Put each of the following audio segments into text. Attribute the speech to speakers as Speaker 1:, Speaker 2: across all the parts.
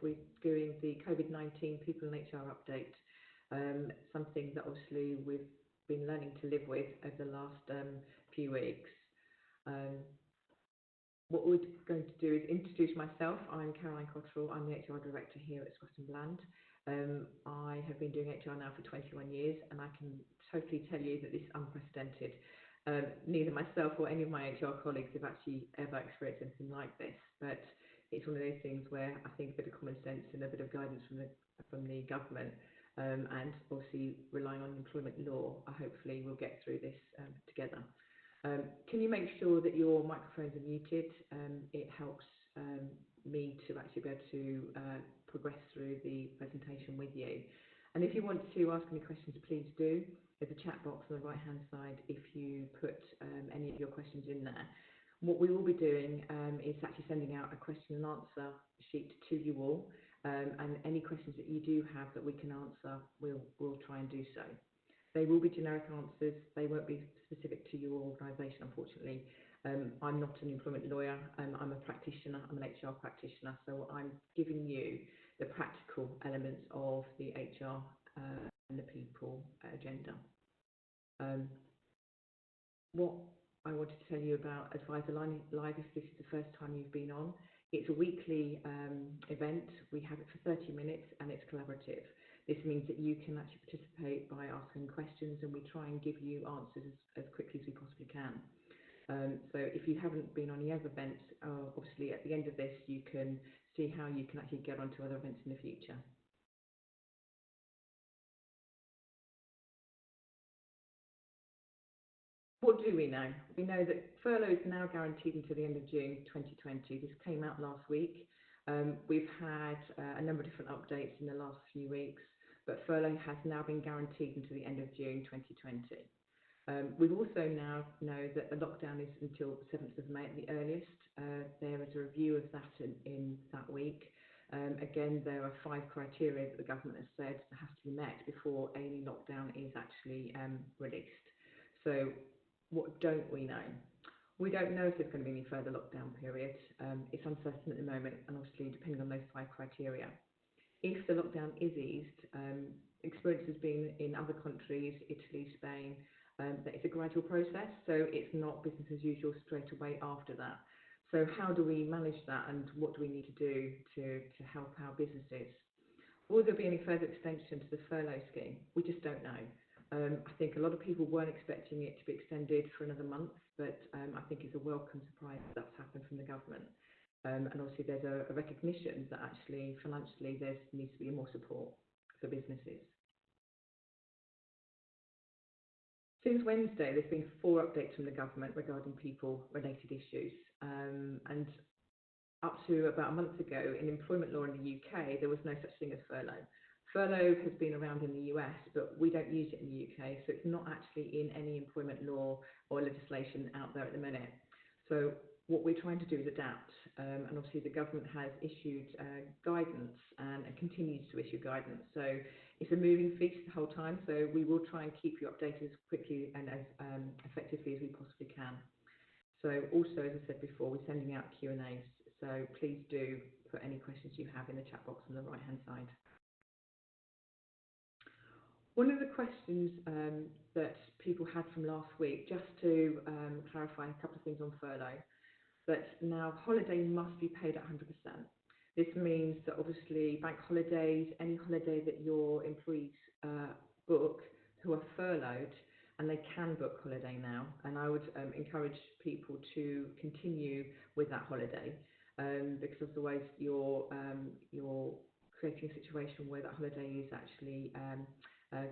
Speaker 1: we're doing the COVID-19 People and HR update, something that obviously we've been learning to live with over the last few weeks. What we're going to do is introduce myself. I'm Caroline Cottrell. I'm the HR Director here at Scott & Bland. I have been doing HR now for 21 years, and I can totally tell you that this is unprecedented. Neither myself or any of my HR colleagues have actually ever experienced anything like this, but it's one of those things where I think a bit of common sense and a bit of guidance from the government, and obviously relying on employment law, hopefully we'll get through this together. Can you make sure that your microphones are muted? It helps me to actually be able to progress through the presentation with you. And if you want to ask any questions, please do. There's a chat box on the right hand side if you put any of your questions in there. What we will be doing is actually sending out a question and answer sheet to you all, and any questions that you do have that we can answer, we'll try and do so. They will be generic answers. They won't be specific to your organisation, unfortunately. I'm not an employment lawyer. I'm a practitioner. I'm an HR practitioner. So I'm giving you the practical elements of the HR and the people agenda. What I wanted to tell you about Advisor Live, if this is the first time you've been on, it's a weekly event. We have it for 30 minutes and it's collaborative. This means that you can actually participate by asking questions, and we try and give you answers as quickly as we possibly can. So if you haven't been on any other events, obviously at the end of this you can see how you can actually get onto other events in the future. What do we know? We know that furlough is now guaranteed until the end of June 2020. This came out last week. We've had a number of different updates in the last few weeks, but furlough has now been guaranteed until the end of June 2020. We've also now know that the lockdown is until the 7th of May at the earliest. There is a review of that in that week. Again, there are 5 criteria that the government has said that has to be met before any lockdown is actually released. So what don't we know? We don't know if there's going to be any further lockdown period. It's uncertain at the moment, and obviously depending on those 5 criteria. If the lockdown is eased, experience has been in other countries, Italy, Spain, that it's a gradual process, so it's not business as usual straight away after that. So how do we manage that, and what do we need to do to help our businesses? Will there be any further extension to the furlough scheme? We just don't know. I think a lot of people weren't expecting it to be extended for another month, but I think it's a welcome surprise that's happened from the government. And obviously there's a recognition that actually financially there needs to be more support for businesses. Since Wednesday, there's been 4 updates from the government regarding people-related issues. And up to about a month ago, in employment law in the UK, there was no such thing as furlough. Furlough has been around in the US, but we don't use it in the UK, so it's not actually in any employment law or legislation out there at the minute. So what we're trying to do is adapt, and obviously the government has issued guidance and continues to issue guidance. So it's a moving feast the whole time, so we will try and keep you updated as quickly and as effectively as we possibly can. So also, as I said before, we're sending out Q&As, so please do put any questions you have in the chat box on the right hand side. One of the questions that people had from last week, just to clarify a couple of things on furlough, that now holiday must be paid at 100%. This means that obviously bank holidays, any holiday that your employees book who are furloughed, and they can book holiday now, and I would encourage people to continue with that holiday, because otherwise you're creating a situation where that holiday is actually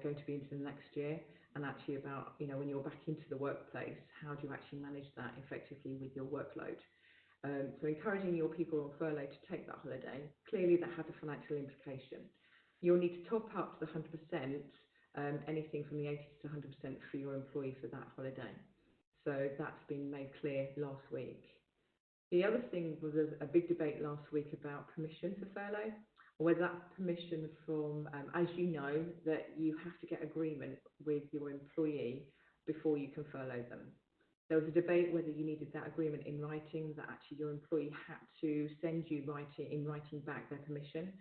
Speaker 1: going to be into the next year, and actually about, when you're back into the workplace, how do you actually manage that effectively with your workload? So encouraging your people on furlough to take that holiday, clearly that has a financial implication. You'll need to top up to the 100%, anything from the 80 to 100% for your employee for that holiday. So that's been made clear last week. The other thing was a big debate last week about permission for furlough, or whether that permission from, as you know, that you have to get agreement with your employee before you can furlough them. There was a debate whether you needed that agreement in writing, that actually your employee had to send you in writing back their permission.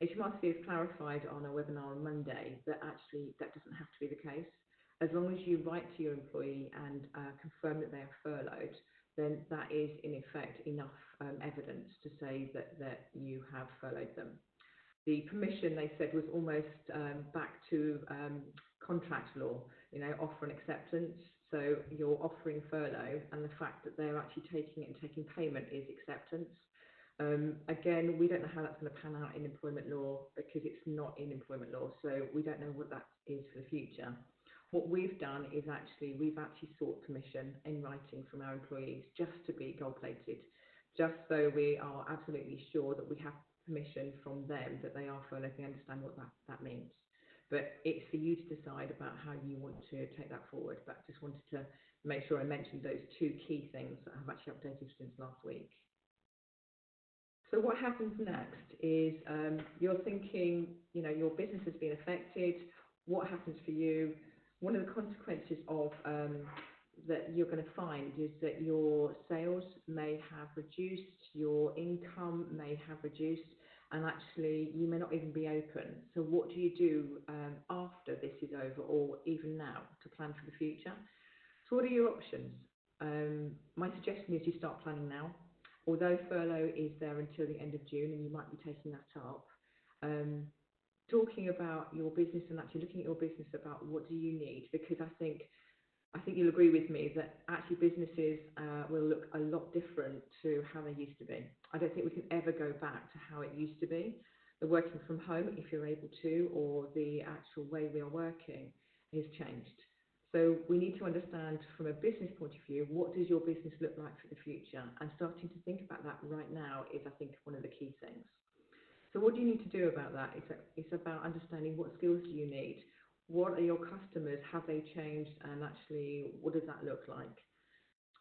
Speaker 1: HMRC has clarified on a webinar on Monday that actually that doesn't have to be the case. As long as you write to your employee and confirm that they are furloughed, then that is in effect enough evidence to say that you have furloughed them. The permission, they said, was almost back to contract law, offer and acceptance. So you're offering furlough, and the fact that they're actually taking it and taking payment is acceptance. Again, we don't know how that's going to pan out in employment law because it's not in employment law, so we don't know what that is for the future. What we've done is we've actually sought permission in writing from our employees just to be gold-plated, just so we are absolutely sure that we have permission from them that they are furloughed, they understand what that means. But it's for you to decide about how you want to take that forward. But just wanted to make sure I mentioned those two key things that I've actually updated since last week. So what happens next is you're thinking, your business has been affected. What happens for you? One of the consequences of that you're going to find is that your sales may have reduced, your income may have reduced, and actually you may not even be open. So what do you do after this is over, or even now, to plan for the future? So what are your options? My suggestion is you start planning now. Although furlough is there until the end of June, and you might be taking that up, talking about your business and actually looking at your business about what do you need, because I think you'll agree with me that actually businesses will look a lot different to how they used to be. I don't think we can ever go back to how it used to be. The working from home, if you're able to, or the actual way we are working has changed. So we need to understand from a business point of view, what does your business look like for the future? And starting to think about that right now is, I think, one of the key things. So what do you need to do about that? It's about understanding what skills do you need? What are your customers? Have they changed? And actually, what does that look like?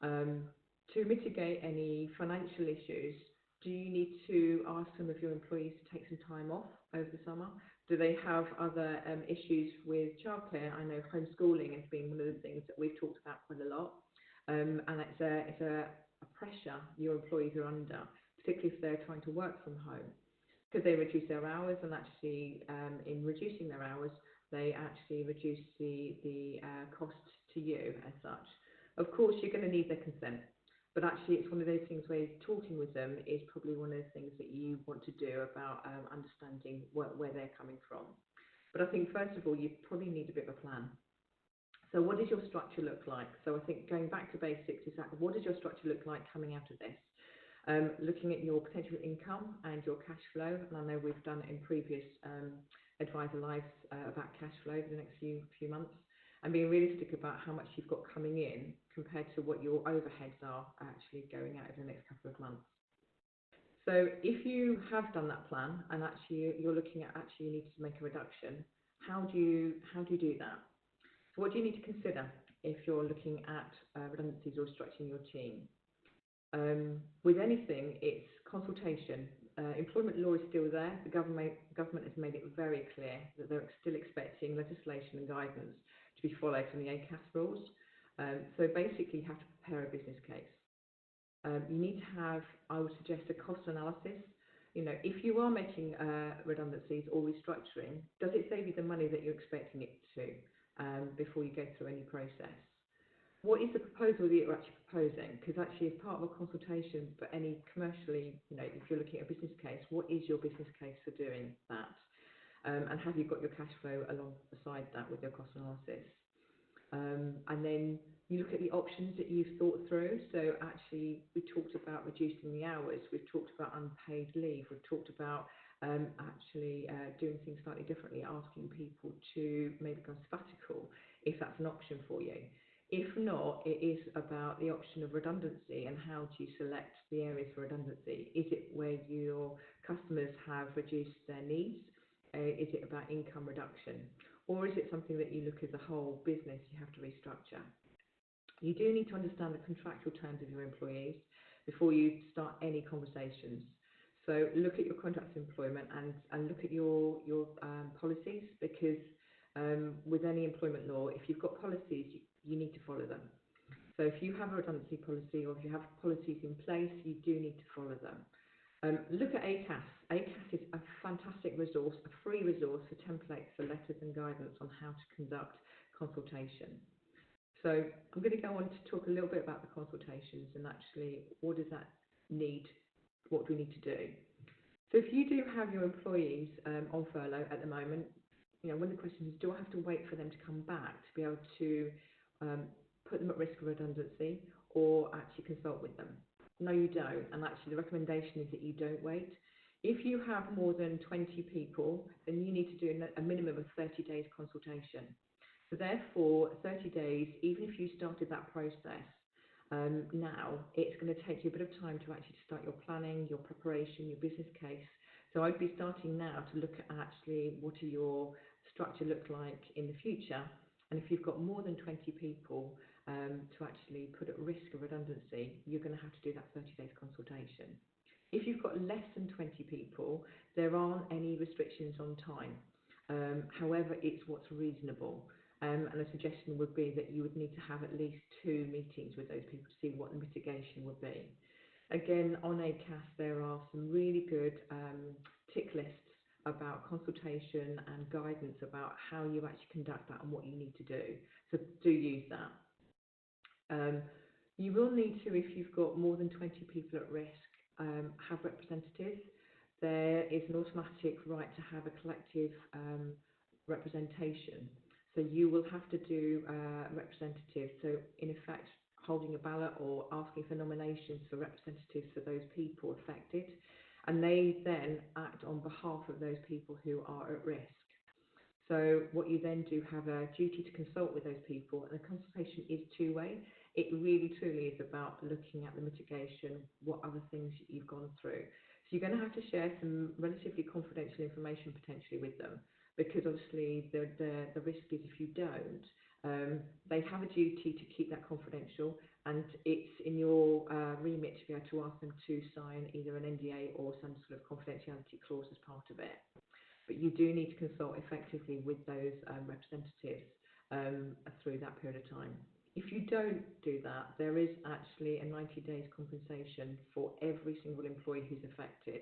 Speaker 1: To mitigate any financial issues, do you need to ask some of your employees to take some time off over the summer? Do they have other issues with childcare? I know homeschooling has been one of the things that we've talked about quite a lot. And it's a pressure your employees are under, particularly if they're trying to work from home. Could they reduce their hours? And actually, in reducing their hours, they actually reduce the cost to you as such. Of course, you're going to need their consent. But actually, it's one of those things where talking with them is probably one of the things that you want to do about understanding where they're coming from. But I think, first of all, you probably need a bit of a plan. So what does your structure look like? So I think going back to basics is that what does your structure look like coming out of this? Looking at your potential income and your cash flow. And I know we've done in previous Advisor Lives about cash flow for the next few months. And being realistic about how much you've got coming in compared to what your overheads are actually going out over the next couple of months. So if you have done that plan and actually you're looking at you need to make a reduction, how do you do that? So what do you need to consider if you're looking at redundancies or structuring your team? With anything, it's consultation. Employment law is still there. The government has made it very clear that they're still expecting legislation and guidance to be followed from the ACAS rules. So basically, you have to prepare a business case. You need to have, I would suggest, a cost analysis. If you are making redundancies or restructuring, does it save you the money that you're expecting it to before you go through any process? What is the proposal that you're actually proposing? Because actually, as part of a consultation for any commercially, if you're looking at a business case, what is your business case for doing that? And have you got your cash flow alongside that with your cost analysis? And then you look at the options that you've thought through. So actually, we talked about reducing the hours. We've talked about unpaid leave. We've talked about doing things slightly differently, asking people to maybe go sabbatical if that's an option for you. If not, it is about the option of redundancy and how do you select the areas for redundancy. Is it where your customers have reduced their needs? Is it about income reduction? Or is it something that you look as a whole business you have to restructure? You do need to understand the contractual terms of your employees before you start any conversations. So look at your contracts of employment and look at your policies, because with any employment law, if you've got policies, you need to follow them. So if you have a redundancy policy or if you have policies in place, you do need to follow them. Look at ACAS. ACAS is a fantastic resource, a free resource for templates for letters and guidance on how to conduct consultation. So I'm going to go on to talk a little bit about the consultations and actually what does that need, what do we need to do. So if you do have your employees on furlough at the moment, one of the questions is, do I have to wait for them to come back to be able to put them at risk of redundancy or actually consult with them? No, you don't. And actually the recommendation is that you don't wait. If you have more than 20 people, then you need to do a minimum of 30 days consultation. So therefore, 30 days, even if you started that process now, it's going to take you a bit of time to actually start your planning, your preparation, your business case. So I'd be starting now to look at actually what do your structure look like in the future. And if you've got more than 20 people to actually put at risk of redundancy, you're going to have to do that 30 days consultation. If you've got less than 20 people, there aren't any restrictions on time. However, it's what's reasonable. And a suggestion would be that you would need to have at least 2 meetings with those people to see what the mitigation would be. Again, on ACAS, there are some really good tick lists about consultation and guidance about how you actually conduct that and what you need to do. So do use that. You will need to, if you've got more than 20 people at risk, have representatives. There is an automatic right to have a collective representation. So you will have to do representatives. So in effect, holding a ballot or asking for nominations for representatives for those people affected. And they then act on behalf of those people who are at risk. So what you then do, have a duty to consult with those people, and the consultation is two-way. It really truly is about looking at the mitigation, what other things you've gone through. So you're going to have to share some relatively confidential information potentially with them, because obviously the risk is if you don't, they have a duty to keep that confidential, and it's in your remit to be able to ask them to sign either an NDA or some sort of confidentiality clause as part of it. But you do need to consult effectively with those representatives through that period of time. If you don't do that, there is actually a 90 days compensation for every single employee who's affected.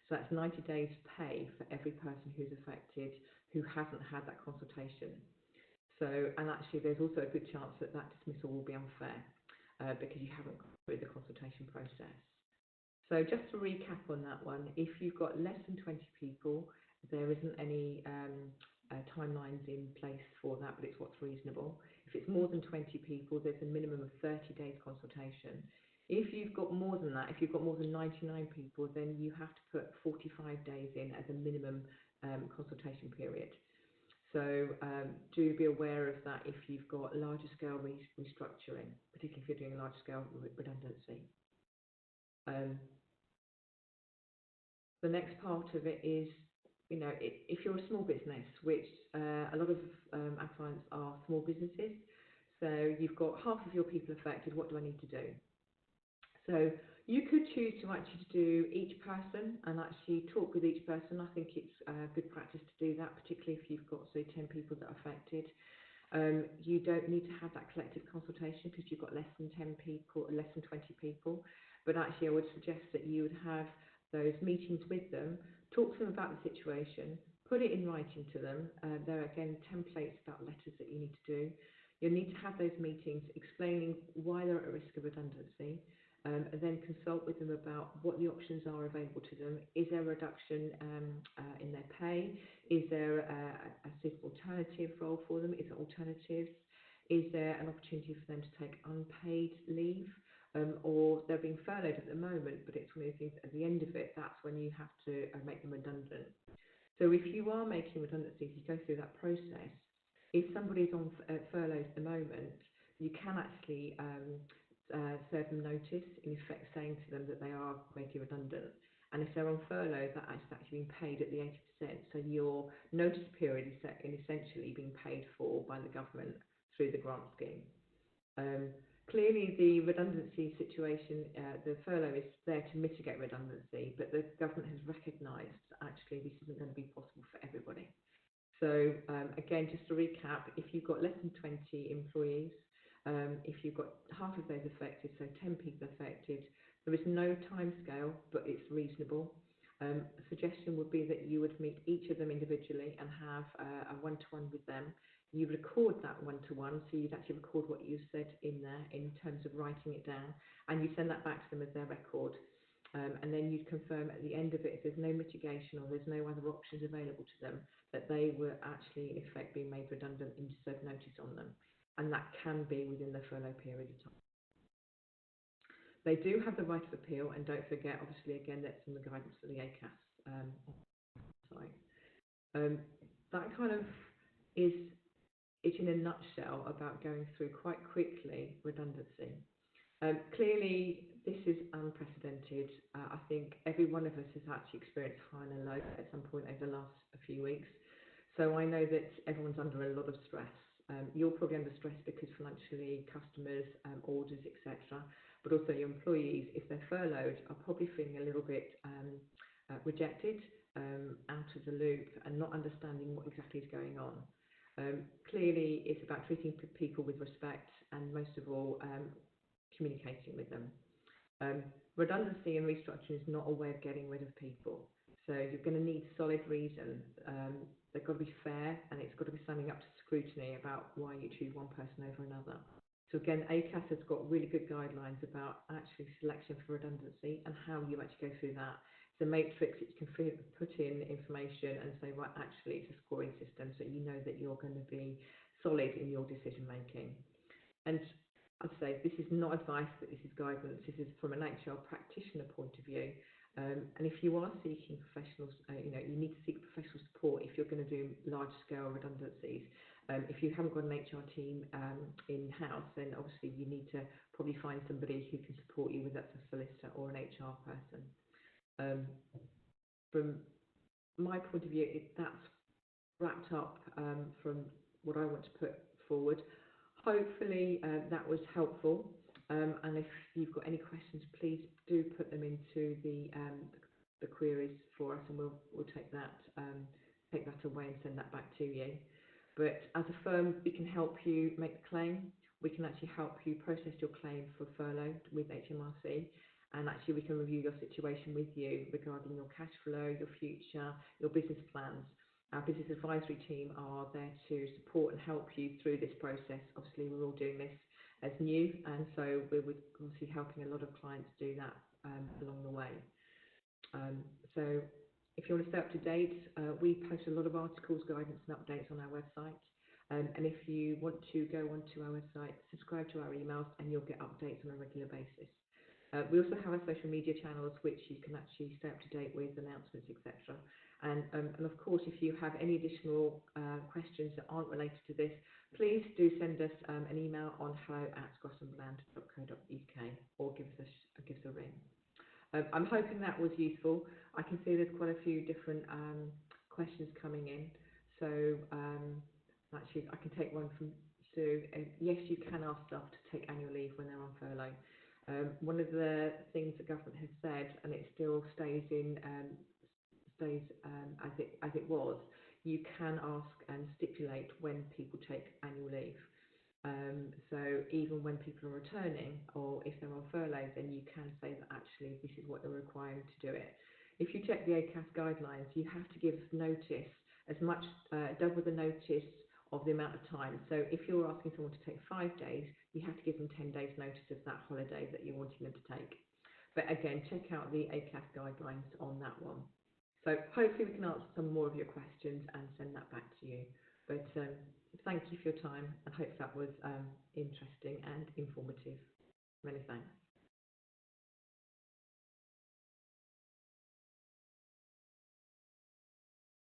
Speaker 1: So that's 90 days pay for every person who's affected who hasn't had that consultation. So, and actually there's also a good chance that that dismissal will be unfair because you haven't gone through the consultation process. So just to recap on that one, if you've got less than 20 people, there isn't any timelines in place for that, but it's what's reasonable. If it's more than 20 people, there's a minimum of 30 days consultation. If you've got more than that, if you've got more than 99 people, then you have to put 45 days in as a minimum consultation period. So do be aware of that if you've got larger scale restructuring, particularly if you're doing large scale redundancy. The next part of it is, if you're a small business, which a lot of our clients are small businesses, so you've got half of your people affected, what do I need to do? So you could choose to actually do each person and actually talk with each person. I think it's good practice to do that, particularly if you've got, say, 10 people that are affected. You don't need to have that collective consultation because you've got less than 10 people, less than 20 people. But actually, I would suggest that you would have those meetings with them, talk to them about the situation, put it in writing to them. There are, again, templates about letters that you need to do. You'll need to have those meetings explaining why they're at risk of redundancy, and then consult with them about what the options are available to them. Is there a reduction in their pay? Is there a suitable alternative role for them? Is there alternatives? Is there an opportunity for them to take unpaid leave? Or they're being furloughed at the moment, but it's one of the things at the end of it, that's when you have to make them redundant. So if you are making redundancies, you go through that process. If somebody's on furlough at the moment, you can actually serve them notice, in effect saying to them that they are making redundant. And if they're on furlough, that is actually being paid at the 80%. So your notice period is essentially being paid for by the government through the grant scheme. Clearly, the redundancy situation, the furlough is there to mitigate redundancy, but the government has recognised that actually this isn't going to be possible for everybody. So again, just to recap, if you've got less than 20 employees, If you've got half of those affected, so 10 people affected, there is no time scale, but it's reasonable. A suggestion would be that you would meet each of them individually and have a one-to-one with them. You record that one-to-one, so you'd actually record what you said in there in terms of writing it down, and you send that back to them as their record. And then you'd confirm at the end of it, if there's no mitigation or there's no other options available to them, that they were actually in effect being made redundant and you serve notice on them. And that can be within the furlough period of time. They do have the right of appeal, and don't forget, obviously, again, that's in the guidance for the ACAS site. That kind of is it in a nutshell about going through quite quickly redundancy. Clearly, this is unprecedented. I think every one of us has actually experienced high and low at some point over the last few weeks. So I know that everyone's under a lot of stress. You're probably under stress because financially, customers, orders, etc. But also your employees, if they're furloughed, are probably feeling a little bit rejected, out of the loop, and not understanding what exactly is going on. Clearly, it's about treating people with respect, and most of all, communicating with them. Redundancy and restructuring is not a way of getting rid of people. So you're going to need solid reason. They've got to be fair, and it's got to be standing up to scrutiny about why you choose one person over another. So again, ACAS has got really good guidelines about actually selection for redundancy and how you actually go through that. It's a matrix that you can put in information and say, right, actually it's a scoring system, so you know that you're going to be solid in your decision making. And I'd say this is not advice, but this is guidance. This is from an HR practitioner point of view. And if you are seeking professionals, you need to seek professional support if you're going to do large-scale redundancies. If you haven't got an HR team in-house, then obviously you need to probably find somebody who can support you, whether that's a solicitor or an HR person. From my point of view, that's wrapped up from what I want to put forward. Hopefully that was helpful. And if you've got any questions, please do put them into the queries for us, and we'll take that away and send that back to you. But as a firm, we can help you make the claim. We can actually help you process your claim for furlough with HMRC, and actually we can review your situation with you regarding your cash flow, your future, your business plans. Our business advisory team are there to support and help you through this process. Obviously, we're all doing this as new, and so we're obviously helping a lot of clients do that along the way. So if you want to stay up to date, we post a lot of articles, guidance and updates on our website. And if you want to go onto our website, subscribe to our emails, and you'll get updates on a regular basis. We also have our social media channels, which you can actually stay up to date with, announcements, etc. And of course, if you have any additional questions that aren't related to this, please do send us an email on hello@scotlandland.co.uk or give us a ring. I'm hoping that was useful. I can see there's quite a few different questions coming in. So actually, I can take one from Sue. Yes, you can ask staff to take annual leave when they're on furlough. One of the things the government has said, and it still stays as it was, you can ask and stipulate when people take annual leave. So even when people are returning, or if they're on furlough, then you can say that actually this is what they're requiring to do it. If you check the ACAS guidelines, you have to give notice as much, double the notice of the amount of time. So if you're asking someone to take 5 days, you have to give them 10 days notice of that holiday that you're wanting them to take. But again, check out the ACAS guidelines on that one. So hopefully we can answer some more of your questions and send that back to you. But thank you for your time, and hope that was interesting and informative. Many thanks.